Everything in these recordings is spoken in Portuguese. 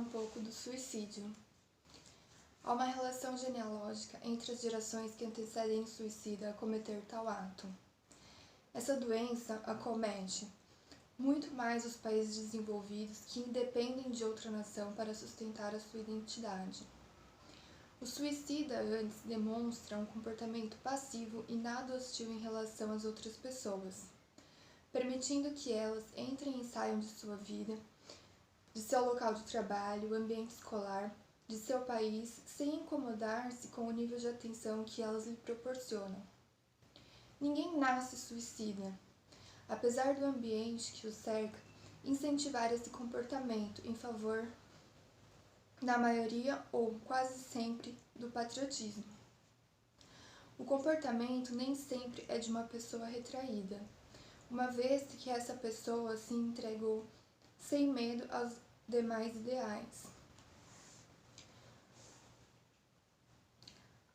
um pouco do suicídio. Há uma relação genealógica entre as gerações que antecedem o suicida a cometer tal ato. Essa doença acomete muito mais os países desenvolvidos que independem de outra nação para sustentar a sua identidade. O suicida antes demonstra um comportamento passivo e nada hostil em relação às outras pessoas, permitindo que elas entrem e saiam de sua vida, de seu local de trabalho, ambiente escolar, de seu país, sem incomodar-se com o nível de atenção que elas lhe proporcionam. Ninguém nasce suicida, apesar do ambiente que o cerca incentivar esse comportamento em favor, na maioria ou quase sempre, do patriotismo. O comportamento nem sempre é de uma pessoa retraída, uma vez que essa pessoa se entregou sem medo aos demais ideais.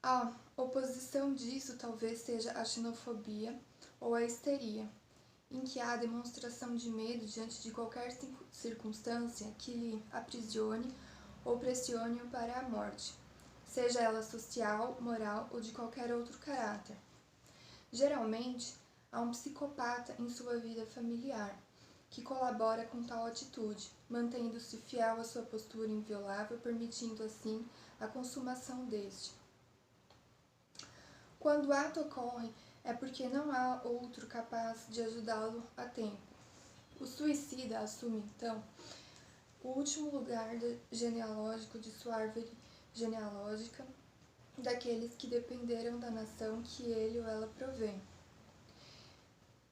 A oposição disso talvez seja a xenofobia ou a histeria, em que há demonstração de medo diante de qualquer circunstância que lhe aprisione ou pressione-o para a morte, seja ela social, moral ou de qualquer outro caráter. Geralmente, há um psicopata em sua vida familiar, que colabora com tal atitude, mantendo-se fiel à sua postura inviolável, permitindo assim a consumação deste. Quando o ato ocorre, é porque não há outro capaz de ajudá-lo a tempo. O suicida assume, então, o último lugar genealógico de sua árvore genealógica, daqueles que dependeram da nação que ele ou ela provém.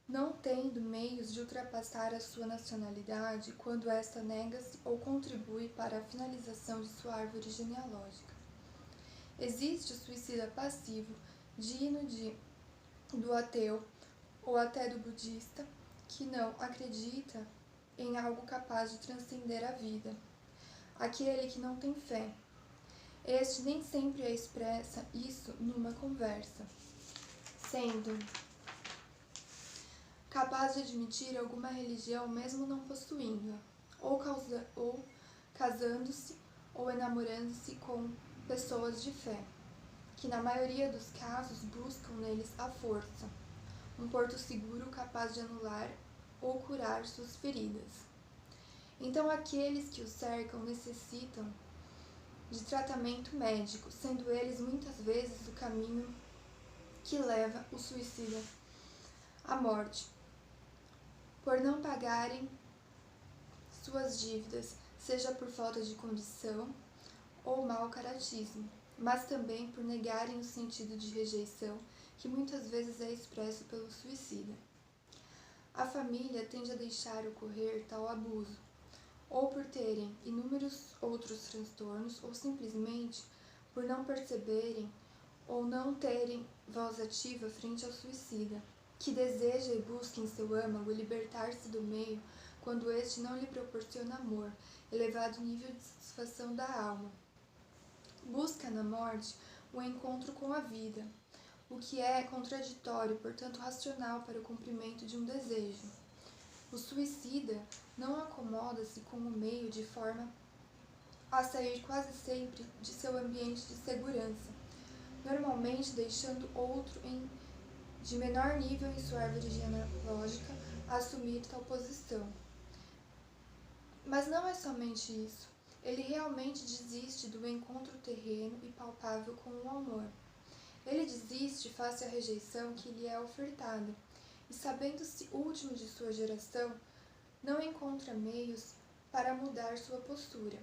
Não tendo meios de ultrapassar a sua nacionalidade quando esta nega-se ou contribui para a finalização de sua árvore genealógica. Existe o suicida passivo, digno do ateu ou até do budista, que não acredita em algo capaz de transcender a vida. Aquele que não tem fé. Este nem sempre expressa isso numa conversa, sendo capaz de admitir alguma religião mesmo não possuindo-a, ou casando-se ou enamorando-se com pessoas de fé, que na maioria dos casos buscam neles a força, um porto seguro capaz de anular ou curar suas feridas. Então aqueles que o cercam necessitam de tratamento médico, sendo eles muitas vezes o caminho que leva o suicida à morte, por não pagarem suas dívidas, seja por falta de condição ou mau caratismo, mas também por negarem o sentido de rejeição que muitas vezes é expresso pelo suicida. A família tende a deixar ocorrer tal abuso, ou por terem inúmeros outros transtornos, ou simplesmente por não perceberem ou não terem voz ativa frente ao suicida, que deseja e busca em seu âmago libertar-se do meio quando este não lhe proporciona amor, elevado nível de satisfação da alma. Busca na morte o encontro com a vida, o que é contraditório, portanto racional para o cumprimento de um desejo. O suicida não acomoda-se com o meio de forma a sair quase sempre de seu ambiente de segurança, normalmente deixando outro de menor nível em sua árvore genealógica a assumir tal posição. Mas não é somente isso. Ele realmente desiste do encontro terreno e palpável com o amor. Ele desiste face à rejeição que lhe é ofertada, e sabendo-se último de sua geração, não encontra meios para mudar sua postura,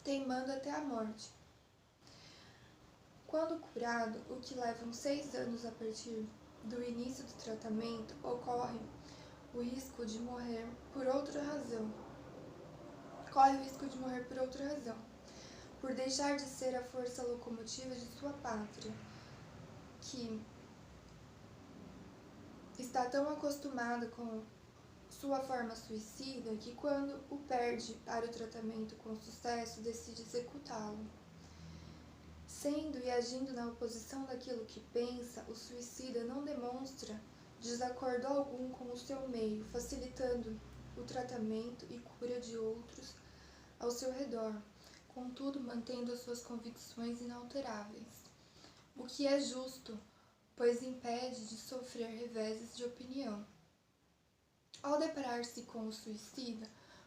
teimando até a morte. Quando curado, o que levam 6 anos a partir do início do tratamento, ocorre o risco de morrer por outra razão. Por deixar de ser a força locomotiva de sua pátria, que está tão acostumada com sua forma suicida que, quando o perde para o tratamento com sucesso, decide executá-lo. Sendo e agindo na oposição daquilo que pensa, o suicida não demonstra desacordo algum com o seu meio, facilitando o tratamento e cura de outros ao seu redor, contudo mantendo as suas convicções inalteráveis, o que é justo, pois impede de sofrer reveses de opinião. Ao deparar-se com o suicida,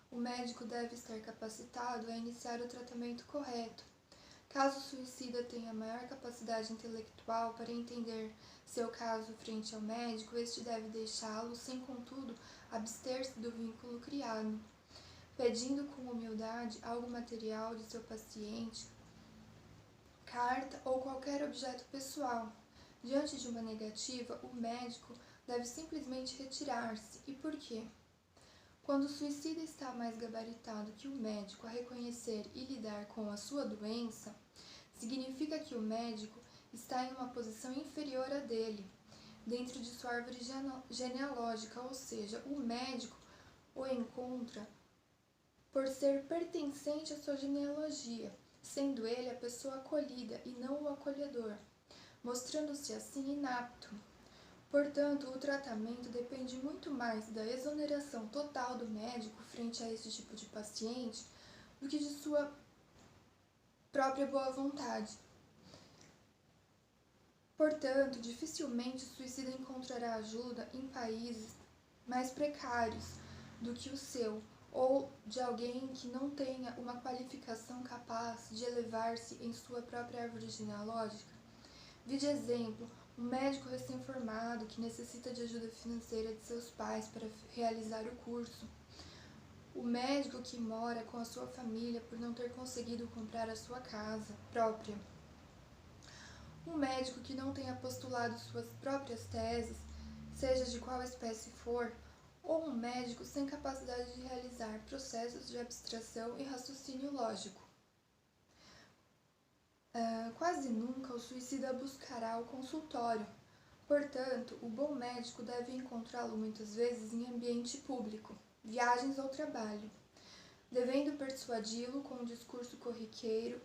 o médico deve estar capacitado a iniciar o tratamento correto. Caso o suicida tenha maior capacidade intelectual para entender seu caso frente ao médico, este deve deixá-lo, sem contudo abster-se do vínculo criado, pedindo com humildade algo material de seu paciente, carta ou qualquer objeto pessoal. Diante de uma negativa, o médico deve simplesmente retirar-se. E por quê? Quando o suicida está mais gabaritado que o médico a reconhecer e lidar com a sua doença, significa que o médico está em uma posição inferior à dele, dentro de sua árvore genealógica, ou seja, o médico o encontra por ser pertencente à sua genealogia, sendo ele a pessoa acolhida e não o acolhedor, mostrando-se assim inapto. Portanto, o tratamento depende muito mais da exoneração total do médico frente a esse tipo de paciente do que de sua própria boa vontade. Portanto, dificilmente o suicida encontrará ajuda em países mais precários do que o seu, ou de alguém que não tenha uma qualificação capaz de elevar-se em sua própria árvore genealógica. Vide exemplo, um médico recém-formado que necessita de ajuda financeira de seus pais para realizar o curso. O médico que mora com a sua família por não ter conseguido comprar a sua casa própria. Um médico que não tenha postulado suas próprias teses, seja de qual espécie for, ou um médico sem capacidade de realizar processos de abstração e raciocínio lógico. Quase nunca o suicida buscará o consultório. Portanto, o bom médico deve encontrá-lo muitas vezes em ambiente público, viagens ou trabalho, devendo persuadi-lo com um discurso corriqueiro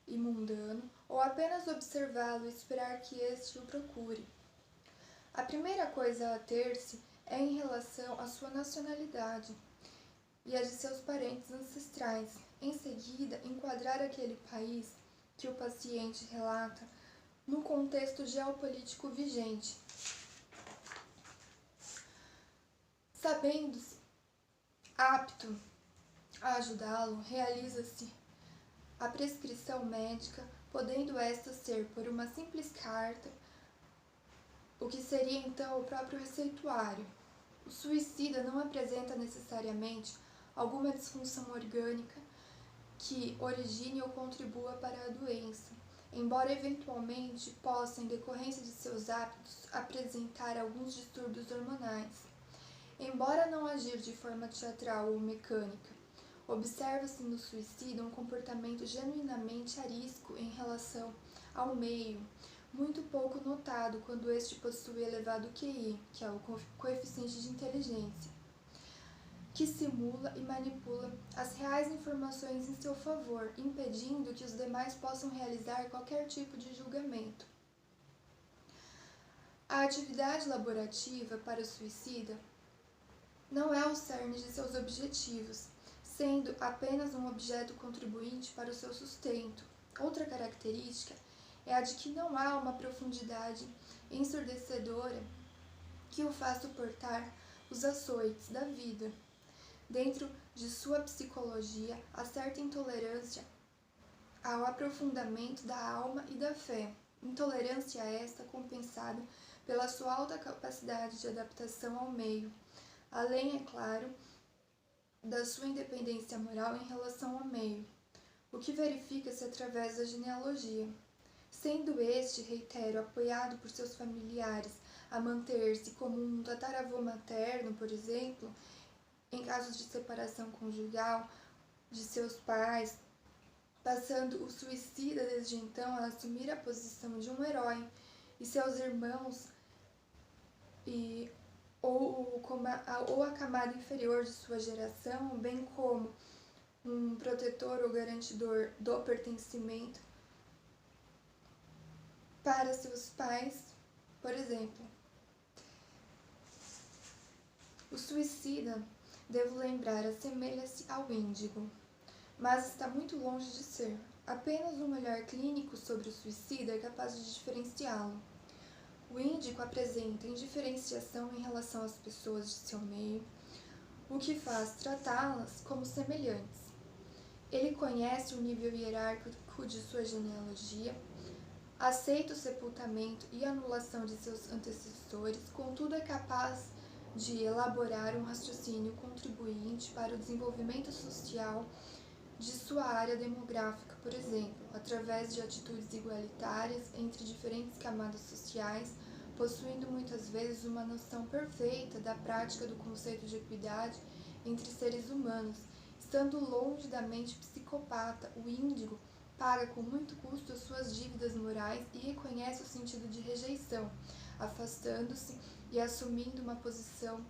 e mundano, ou apenas observá-lo e esperar que este o procure. A primeira coisa a ter-se é em relação à sua nacionalidade e a de seus parentes ancestrais. Em seguida, enquadrar aquele país que o paciente relata no contexto geopolítico vigente. Sabendo-se apto a ajudá-lo, realiza-se a prescrição médica, podendo esta ser por uma simples carta, o que seria então o próprio receituário. O suicida não apresenta necessariamente alguma disfunção orgânica que origine ou contribua para a doença, embora eventualmente possa, em decorrência de seus hábitos, apresentar alguns distúrbios hormonais. Embora não agir de forma teatral ou mecânica, observa-se no suicida um comportamento genuinamente arisco em relação ao meio, muito pouco notado quando este possui elevado QI, que é o coeficiente de inteligência, que simula e manipula as reais informações em seu favor, impedindo que os demais possam realizar qualquer tipo de julgamento. A atividade laborativa para o suicida não é o cerne de seus objetivos, sendo apenas um objeto contribuinte para o seu sustento. Outra característica é a de que não há uma profundidade ensurdecedora que o faz suportar os açoites da vida. Dentro de sua psicologia, há certa intolerância ao aprofundamento da alma e da fé. Intolerância esta compensada pela sua alta capacidade de adaptação ao meio, além, é claro, da sua independência moral em relação ao meio, o que verifica-se através da genealogia. Sendo este, reitero, apoiado por seus familiares a manter-se como um tataravô materno, por exemplo, em casos de separação conjugal de seus pais, passando o suicida desde então a assumir a posição de um herói, e seus irmãos ou a camada inferior de sua geração, bem como um protetor ou garantidor do pertencimento para seus pais, por exemplo. O suicida, devo lembrar, assemelha-se ao índigo, mas está muito longe de ser. Apenas um olhar clínico sobre o suicida é capaz de diferenciá-lo. O índico apresenta indiferenciação em relação às pessoas de seu meio, o que faz tratá-las como semelhantes. Ele conhece o nível hierárquico de sua genealogia, aceita o sepultamento e anulação de seus antecessores, contudo é capaz de elaborar um raciocínio contribuinte para o desenvolvimento social de sua área demográfica, por exemplo, através de atitudes igualitárias entre diferentes camadas sociais, possuindo muitas vezes uma noção perfeita da prática do conceito de equidade entre seres humanos. Estando longe da mente psicopata, o índigo paga com muito custo as suas dívidas morais e reconhece o sentido de rejeição, afastando-se e assumindo uma posição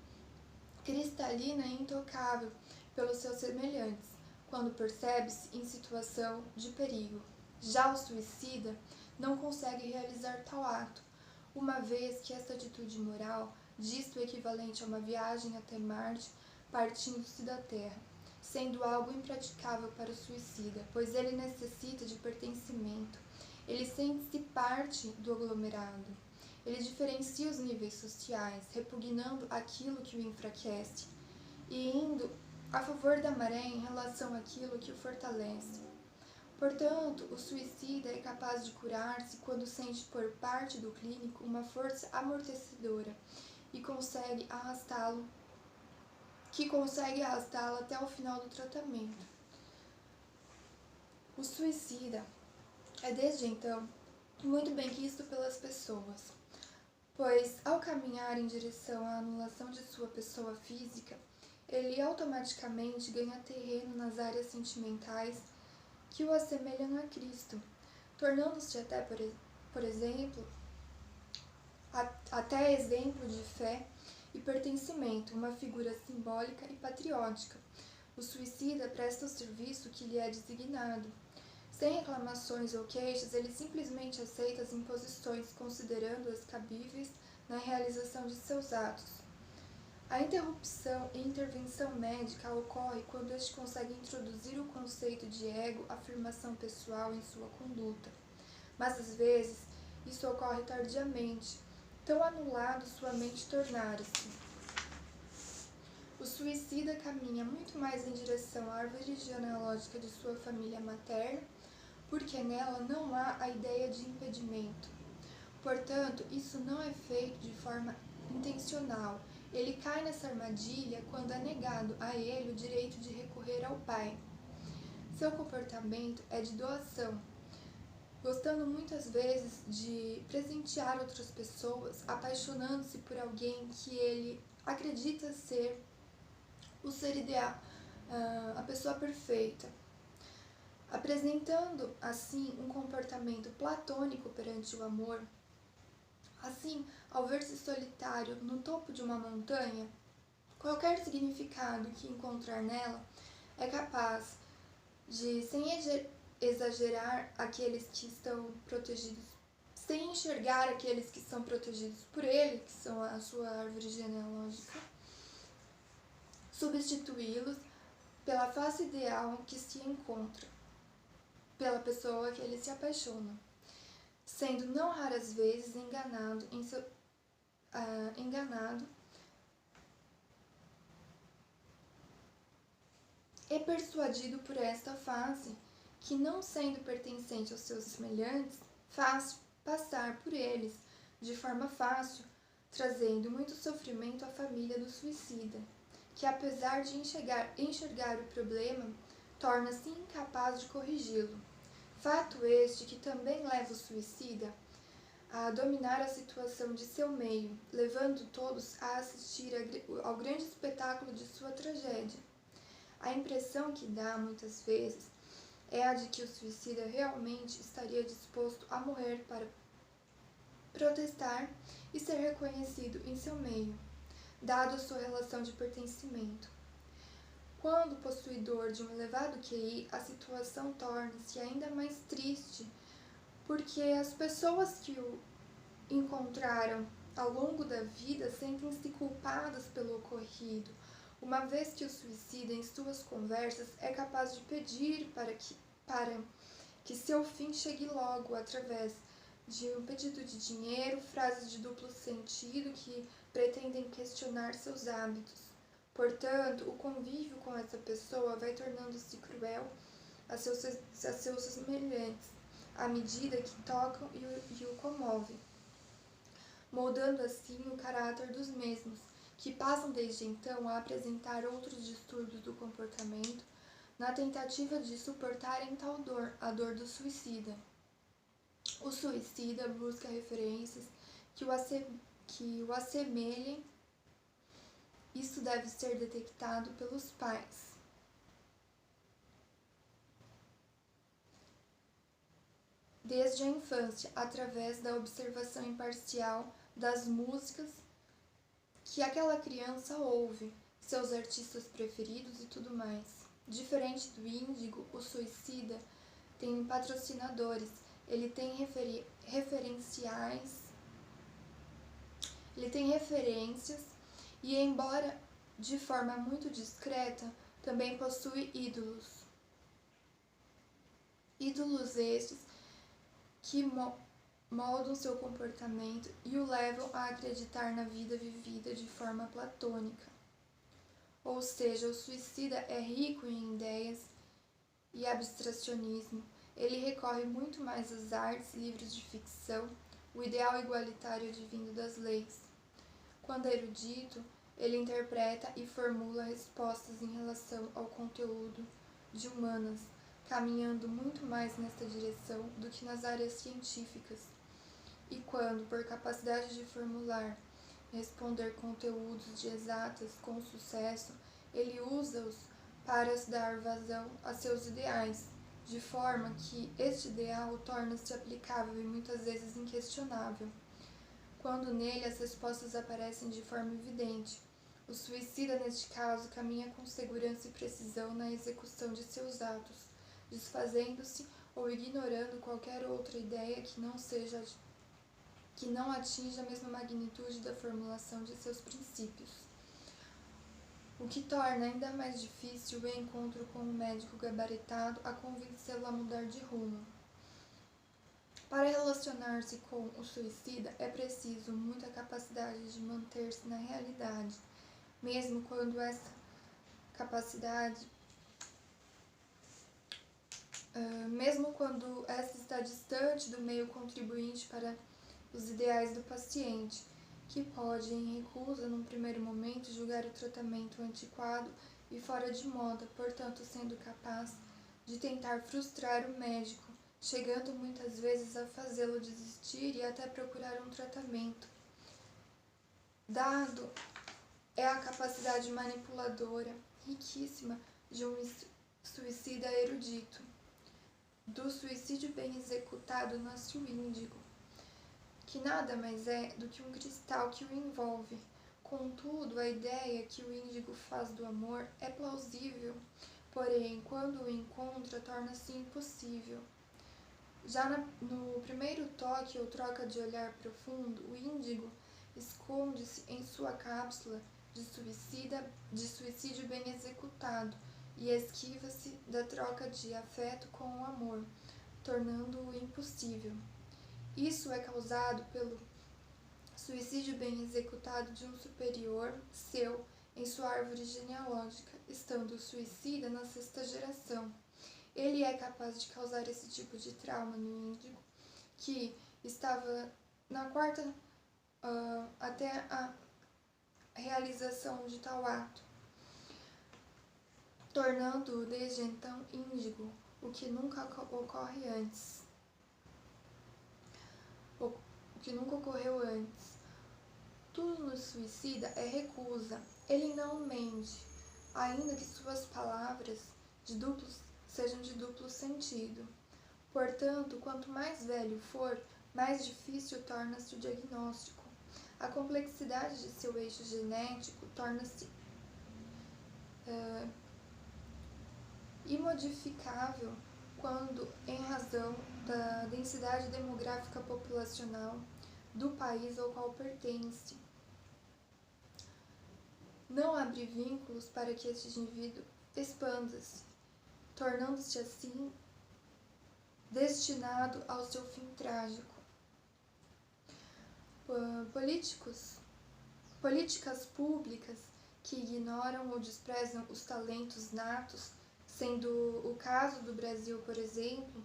cristalina e intocável pelos seus semelhantes, quando percebe-se em situação de perigo. Já o suicida não consegue realizar tal ato, uma vez que esta atitude moral diz o equivalente a uma viagem até Marte partindo-se da Terra, sendo algo impraticável para o suicida, pois ele necessita de pertencimento. Ele sente-se parte do aglomerado. Ele diferencia os níveis sociais, repugnando aquilo que o enfraquece e indo a favor da maré em relação àquilo que o fortalece. Portanto, o suicida é capaz de curar-se quando sente por parte do clínico uma força amortecedora e consegue arrastá-lo até o final do tratamento. O suicida é desde então muito bem quisto pelas pessoas, pois ao caminhar em direção à anulação de sua pessoa física, ele automaticamente ganha terreno nas áreas sentimentais que o assemelham a Cristo, tornando-se até, por exemplo, até exemplo de fé e pertencimento, uma figura simbólica e patriótica. O suicida presta o serviço que lhe é designado. Sem reclamações ou queixas, ele simplesmente aceita as imposições, considerando-as cabíveis na realização de seus atos. A interrupção e intervenção médica ocorre quando este consegue introduzir o conceito de ego, afirmação pessoal em sua conduta. Mas às vezes isso ocorre tardiamente, tão anulado sua mente tornara-se. O suicida caminha muito mais em direção à árvore genealógica de sua família materna, porque nela não há a ideia de impedimento. Portanto, isso não é feito de forma intencional. Ele cai nessa armadilha quando é negado a ele o direito de recorrer ao pai. Seu comportamento é de doação, gostando muitas vezes de presentear outras pessoas, apaixonando-se por alguém que ele acredita ser o ser ideal, a pessoa perfeita, apresentando assim um comportamento platônico perante o amor. Assim, ao ver-se solitário no topo de uma montanha, qualquer significado que encontrar nela é capaz de, sem exagerar aqueles que estão protegidos, sem enxergar aqueles que são protegidos por ele, que são a sua árvore genealógica, substituí-los pela face ideal que se encontra, pela pessoa que ele se apaixona, sendo não raras vezes enganado e persuadido por esta face, que não sendo pertencente aos seus semelhantes, faz passar por eles de forma fácil, trazendo muito sofrimento à família do suicida, que apesar de enxergar o problema, torna-se incapaz de corrigi-lo. Fato este que também leva o suicida a dominar a situação de seu meio, levando todos a assistir ao grande espetáculo de sua tragédia. A impressão que dá, muitas vezes, é a de que o suicida realmente estaria disposto a morrer para protestar e ser reconhecido em seu meio, dado a sua relação de pertencimento. Quando possuidor de um elevado QI, a situação torna-se ainda mais triste, porque as pessoas que o encontraram ao longo da vida sentem-se culpadas pelo ocorrido, uma vez que o suicida, em suas conversas, é capaz de pedir para que seu fim chegue logo, através de um pedido de dinheiro, frases de duplo sentido que pretendem questionar seus hábitos. Portanto, o convívio com essa pessoa vai tornando-se cruel a seus semelhantes, à medida que tocam e o comovem, moldando assim o caráter dos mesmos, que passam desde então a apresentar outros distúrbios do comportamento, na tentativa de suportarem tal dor, a dor do suicida. O suicida busca referências que o assemelhem. Isso deve ser detectado pelos pais. Desde a infância, através da observação imparcial das músicas que aquela criança ouve, seus artistas preferidos e tudo mais. Diferente do índigo, o suicida tem patrocinadores, ele tem referências e, embora de forma muito discreta, também possui ídolos. Ídolos estes que moldam seu comportamento e o levam a acreditar na vida vivida de forma platônica. Ou seja, o suicida é rico em ideias e abstracionismo. Ele recorre muito mais às artes, livros de ficção, o ideal igualitário advindo das leis. Quando erudito, ele interpreta e formula respostas em relação ao conteúdo de humanas, caminhando muito mais nesta direção do que nas áreas científicas. E quando, por capacidade de formular e responder conteúdos de exatas com sucesso, ele usa-os para dar vazão a seus ideais, de forma que este ideal torna-se aplicável e muitas vezes inquestionável. Quando nele as respostas aparecem de forma evidente, o suicida, neste caso, caminha com segurança e precisão na execução de seus atos, desfazendo-se ou ignorando qualquer outra ideia que não atinja a mesma magnitude da formulação de seus princípios. O que torna ainda mais difícil o encontro com um médico gabaritado a convencê-lo a mudar de rumo. Para relacionar-se com o suicida é preciso muita capacidade de manter-se na realidade, mesmo quando essa está distante do meio contribuinte para os ideais do paciente, que pode, em recusa, num primeiro momento, julgar o tratamento antiquado e fora de moda, portanto, sendo capaz de tentar frustrar o médico, chegando muitas vezes a fazê-lo desistir e até procurar um tratamento. Dado é a capacidade manipuladora, riquíssima, de um suicida erudito. Do suicídio bem executado nasce o índigo, que nada mais é do que um cristal que o envolve. Contudo, a ideia que o índigo faz do amor é plausível, porém, quando o encontra, torna-se impossível. Já no primeiro toque ou troca de olhar profundo, o índigo esconde-se em sua cápsula de suicídio bem executado e esquiva-se da troca de afeto com o amor, tornando-o impossível. Isso é causado pelo suicídio bem executado de um superior seu em sua árvore genealógica, estando o suicida na 6ª geração. Ele é capaz de causar esse tipo de trauma no índigo, que estava na 4ª até a realização de tal ato, tornando-o desde então índigo, o que nunca ocorreu antes. Tudo no suicida é recusa, ele não mente, ainda que suas palavras sejam de duplo sentido. Portanto, quanto mais velho for, mais difícil torna-se o diagnóstico. A complexidade de seu eixo genético torna-se imodificável quando, em razão da densidade demográfica populacional do país ao qual pertence. não abre vínculos para que este indivíduo expanda-se, tornando-se assim destinado ao seu fim trágico. Políticas públicas que ignoram ou desprezam os talentos natos, sendo o caso do Brasil, por exemplo,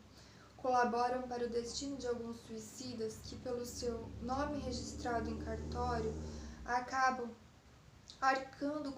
colaboram para o destino de alguns suicidas que, pelo seu nome registrado em cartório, acabam arcando